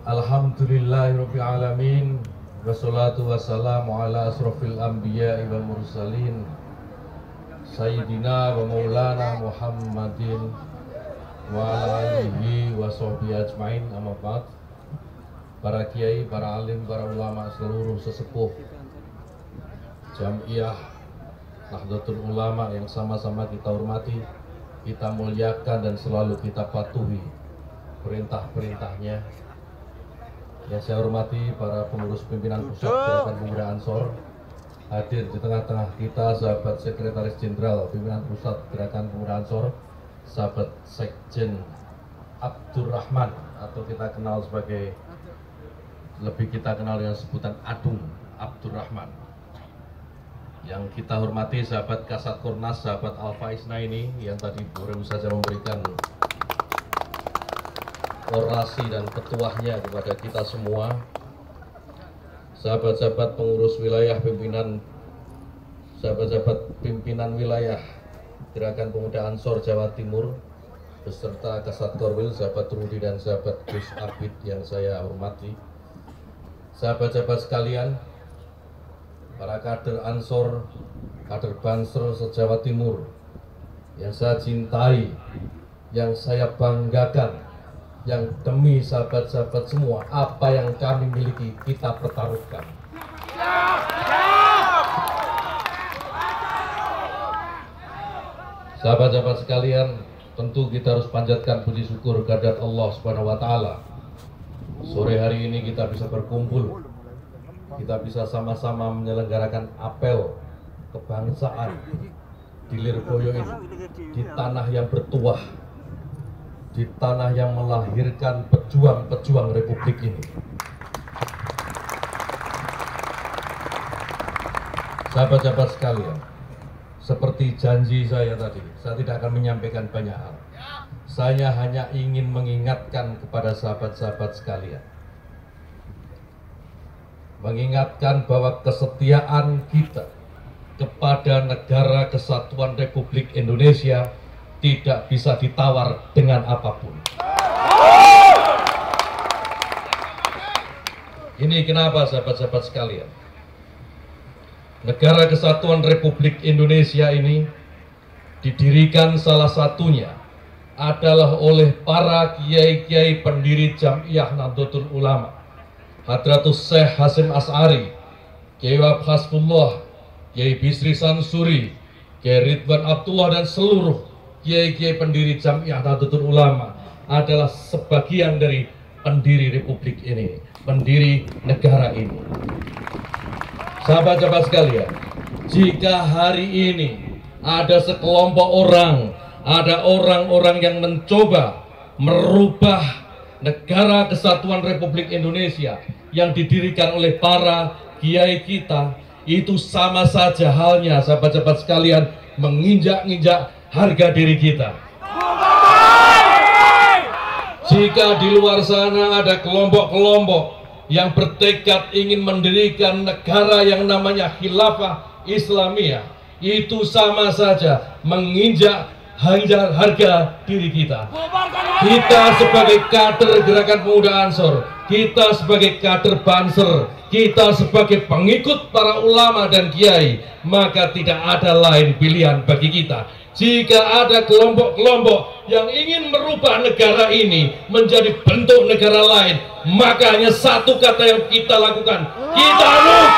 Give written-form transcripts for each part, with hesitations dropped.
Alhamdulillahirabbil alamin wassalatu wassalamu ala asrofil anbiya'i wal mursalin Sayyidina wa maulana Muhammadin wa ala alihi wa sahbihi ajmain, amma ba'd. Para kiai, para alim, para ulama, seluruh sesepuh Jamiah Nahdlatul Ulama yang sama-sama kita hormati, kita muliakan dan selalu kita patuhi perintah-perintahnya. Yang saya hormati para pengurus pimpinan pusat Gerakan Pemuda Ansor, hadir di tengah-tengah kita sahabat Sekretaris Jenderal Pimpinan Pusat Gerakan Pemuda Ansor, sahabat Sekjen Abdurrahman, atau kita kenal sebagai, lebih kita kenal dengan sebutan Adung Abdurrahman. Yang kita hormati sahabat Kasat Kornas, sahabat Alfa Isnaini yang tadi baru saja memberikan orasi dan petuahnya kepada kita semua. Sahabat-sahabat pengurus wilayah pimpinan, sahabat-sahabat pimpinan wilayah Gerakan Pemuda Ansor Jawa Timur beserta Kasat Korwil, sahabat Rudi dan sahabat Gus Abid yang saya hormati. Sahabat-sahabat sekalian, para kader Ansor, kader Banser se-Jawa Timur yang saya cintai, yang saya banggakan, yang demi sahabat-sahabat semua, apa yang kami miliki kita pertaruhkan. Sahabat-sahabat sekalian, tentu kita harus panjatkan puji syukur kehadirat Allah Subhanahu wa taala. Sore hari ini kita bisa berkumpul, kita bisa sama-sama menyelenggarakan apel kebangsaan di Lirboyo ini, di tanah yang bertuah, di tanah yang melahirkan pejuang-pejuang Republik ini. Sahabat-sahabat sekalian, seperti janji saya tadi, saya tidak akan menyampaikan banyak hal. Saya hanya ingin mengingatkan kepada sahabat-sahabat sekalian, mengingatkan bahwa kesetiaan kita kepada Negara Kesatuan Republik Indonesia tidak bisa ditawar dengan apapun. Ini kenapa sahabat-sahabat sekalian? Negara Kesatuan Republik Indonesia ini didirikan salah satunya adalah oleh para kiai-kiai pendiri Jamiah Nahdlatul Ulama, Hadratus Syekh Hasyim Asy'ari, Kiai Wahab Hasbullah, Kiai Bisri Sansuri, Kiai Ridwan Abdullah, dan seluruh kiai-kiai pendiri Jamiah Nahdlatul Ulama adalah sebagian dari pendiri Republik ini, pendiri negara ini. Sahabat-sahabat sekalian, jika hari ini ada sekelompok orang, ada orang-orang yang mencoba merubah Negara Kesatuan Republik Indonesia yang didirikan oleh para kiai kita, itu sama saja halnya sahabat-sahabat sekalian menginjak-injak harga diri kita. Jika di luar sana ada kelompok-kelompok yang bertekad ingin mendirikan negara yang namanya Khilafah Islamiyah, itu sama saja menginjak harga diri kita. Kita sebagai kader Gerakan Pemuda Ansor, kita sebagai kader Banser, kita sebagai pengikut para ulama dan kiai, maka tidak ada lain pilihan bagi kita. Jika ada kelompok-kelompok yang ingin merubah negara ini menjadi bentuk negara lain, maka hanya satu kata yang kita lakukan: kita harus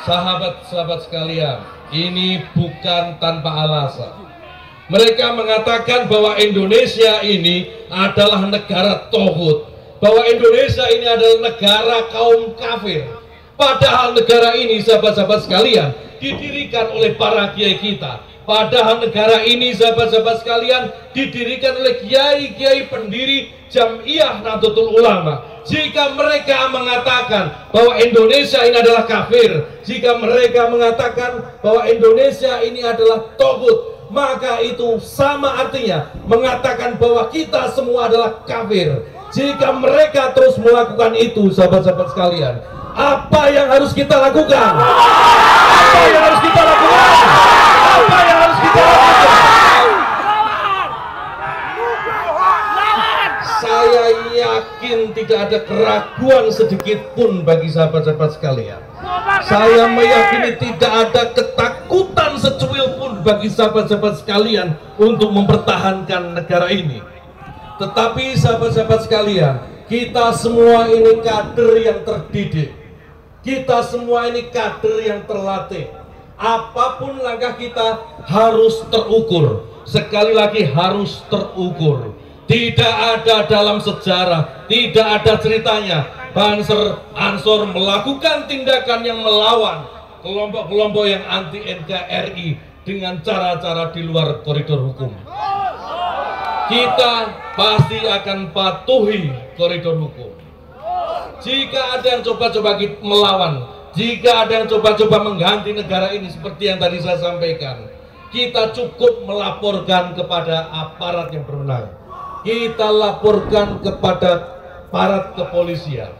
sahabat-sahabat sekalian, ini bukan tanpa alasan. Mereka mengatakan bahwa Indonesia ini adalah negara tauhid, bahwa Indonesia ini adalah negara kaum kafir. Padahal negara ini, sahabat-sahabat sekalian, didirikan oleh para kiai kita. Padahal negara ini, sahabat-sahabat sekalian, didirikan oleh kiai-kiai pendiri Jamiah Nahdlatul Ulama. Jika mereka mengatakan bahwa Indonesia ini adalah kafir, jika mereka mengatakan bahwa Indonesia ini adalah tauhid, maka itu sama artinya mengatakan bahwa kita semua adalah kafir. Jika mereka terus melakukan itu, sahabat-sahabat sekalian, apa yang harus kita lakukan? Apa yang harus kita tidak ada keraguan sedikit pun bagi sahabat-sahabat sekalian. Saya meyakini tidak ada ketakutan secuil pun bagi sahabat-sahabat sekalian untuk mempertahankan negara ini. Tetapi sahabat-sahabat sekalian, kita semua ini kader yang terdidik. Kita semua ini kader yang terlatih. Apapun langkah kita harus terukur. Sekali lagi harus terukur. Tidak ada dalam sejarah, tidak ada ceritanya Banser Ansor melakukan tindakan yang melawan kelompok-kelompok yang anti NKRI dengan cara-cara di luar koridor hukum. Kita pasti akan patuhi koridor hukum. Jika ada yang coba-coba melawan, jika ada yang coba-coba mengganti negara ini seperti yang tadi saya sampaikan, kita cukup melaporkan kepada aparat yang berwenang. Kita laporkan kepada aparat kepolisian.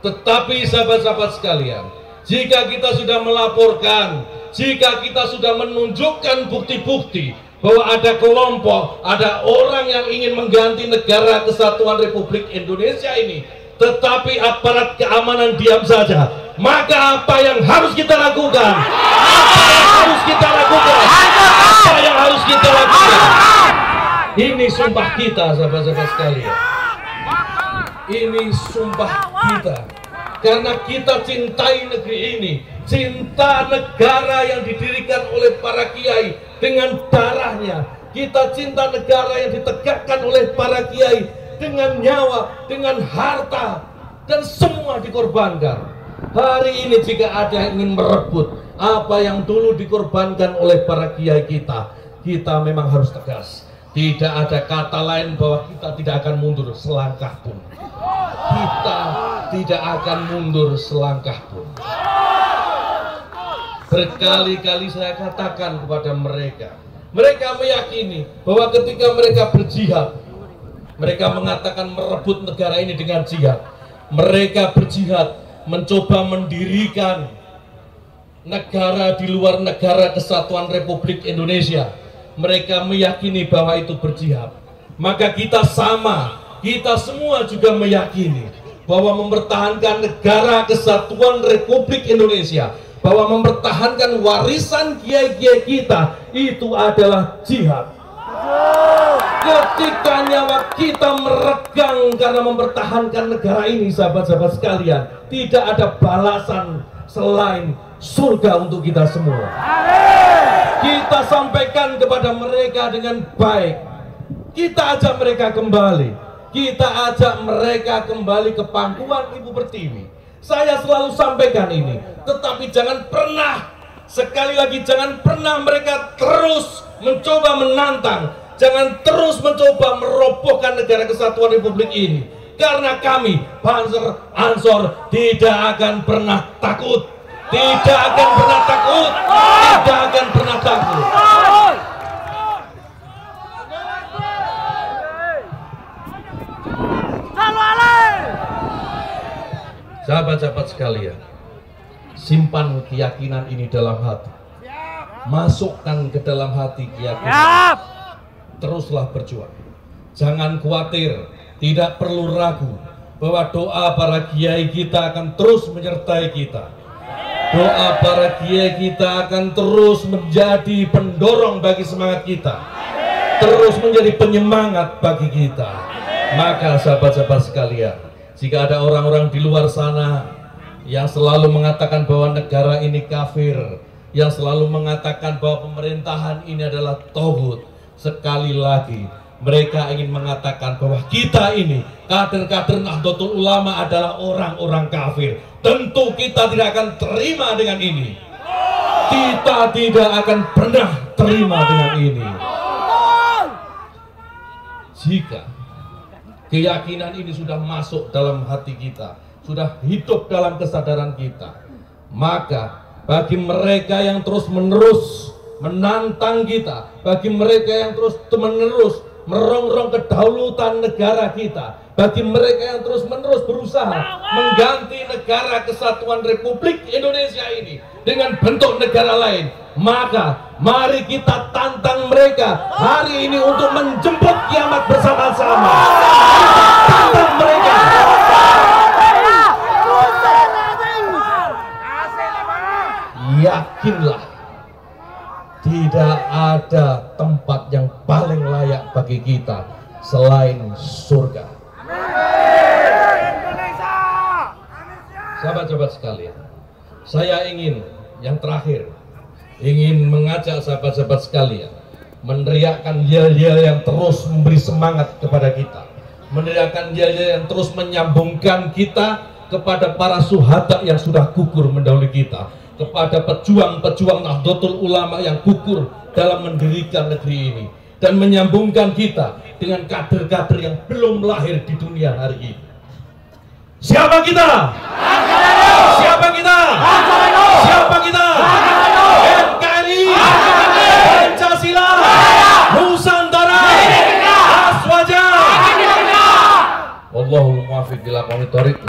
Tetapi sahabat-sahabat sekalian, jika kita sudah melaporkan, jika kita sudah menunjukkan bukti-bukti bahwa ada kelompok, ada orang yang ingin mengganti negara kesatuan Republik Indonesia ini, tetapi aparat keamanan diam saja, maka apa yang harus kita lakukan? Apa yang harus kita lakukan? Apa yang harus kita lakukan? Ini sumpah kita, sahabat-sahabat sekalian. Ini sumpah kita, karena kita cintai negeri ini, cinta negara yang didirikan oleh para kiai dengan darahnya. Kita cinta negara yang ditegakkan oleh para kiai dengan nyawa, dengan harta, dan semua dikorbankan. Hari ini jika ada yang ingin merebut apa yang dulu dikorbankan oleh para kiai kita, kita memang harus tegas. Tidak ada kata lain bahwa kita tidak akan mundur selangkah pun. Kita tidak akan mundur selangkah pun. Berkali-kali saya katakan kepada mereka, mereka meyakini bahwa ketika mereka berjihad, mereka mengatakan merebut negara ini dengan jihad. Mereka berjihad mencoba mendirikan negara di luar negara kesatuan Republik Indonesia. Mereka meyakini bahwa itu berjihad. Maka kita sama, kita semua juga meyakini bahwa mempertahankan negara kesatuan Republik Indonesia, bahwa mempertahankan warisan kiai-kiai kita itu adalah jihad. Ketika nyawa kita meregang karena mempertahankan negara ini, sahabat-sahabat sekalian, tidak ada balasan selain surga untuk kita semua. Kita sampaikan kepada mereka dengan baik. Kita ajak mereka kembali. Kita ajak mereka kembali ke pangkuan Ibu Pertiwi. Saya selalu sampaikan ini. Tetapi jangan pernah, sekali lagi jangan pernah mereka terus mencoba menantang. Jangan terus mencoba merobohkan negara kesatuan Republik ini. Karena kami, Banser Ansor, tidak akan pernah takut. Tidak akan pernah takut. Tidak akan pernah takut. Sahabat-sahabat sekalian, simpan keyakinan ini dalam hati. Masukkan ke dalam hati keyakinan. Teruslah berjuang. Jangan khawatir, tidak perlu ragu bahwa doa para kiai kita akan terus menyertai kita. Doa para kiai kita akan terus menjadi pendorong bagi semangat kita, terus menjadi penyemangat bagi kita. Maka sahabat-sahabat sekalian, jika ada orang-orang di luar sana yang selalu mengatakan bahwa negara ini kafir, yang selalu mengatakan bahwa pemerintahan ini adalah tauhid, sekali lagi mereka ingin mengatakan bahwa kita ini kader-kader Nahdlatul Ulama adalah orang-orang kafir. Tentu kita tidak akan terima dengan ini. Kita tidak akan pernah terima dengan ini. Jika keyakinan ini sudah masuk dalam hati kita, sudah hidup dalam kesadaran kita, maka bagi mereka yang terus-menerus menantang kita, bagi mereka yang terus-menerus merongrong kedaulatan negara kita, bagi mereka yang terus-menerus berusaha mengganti negara kesatuan Republik Indonesia ini dengan bentuk negara lain, maka mari kita tantang mereka hari ini untuk menjemput kiamat bersama-sama. Tantang mereka. yakinlah tidak ada tempat yang paling layak bagi kita selain surga. Sahabat-sahabat sekalian, saya ingin yang terakhir mengajak sahabat-sahabat sekalian meneriakkan yel-yel yang terus memberi semangat kepada kita, meneriakkan yel-yel yang terus menyambungkan kita kepada para syuhada yang sudah gugur mendahului kita, kepada pejuang-pejuang Nahdlatul Ulama yang gugur dalam mendirikan negeri ini, dan menyambungkan kita dengan kader-kader yang belum lahir di dunia hari ini. Siapa kita? Siapa kita? Siapa kita? NKRI, Pancasila, Nusantara, Aswaja. Wallahul muwaffiq ila aqwamit thoriq.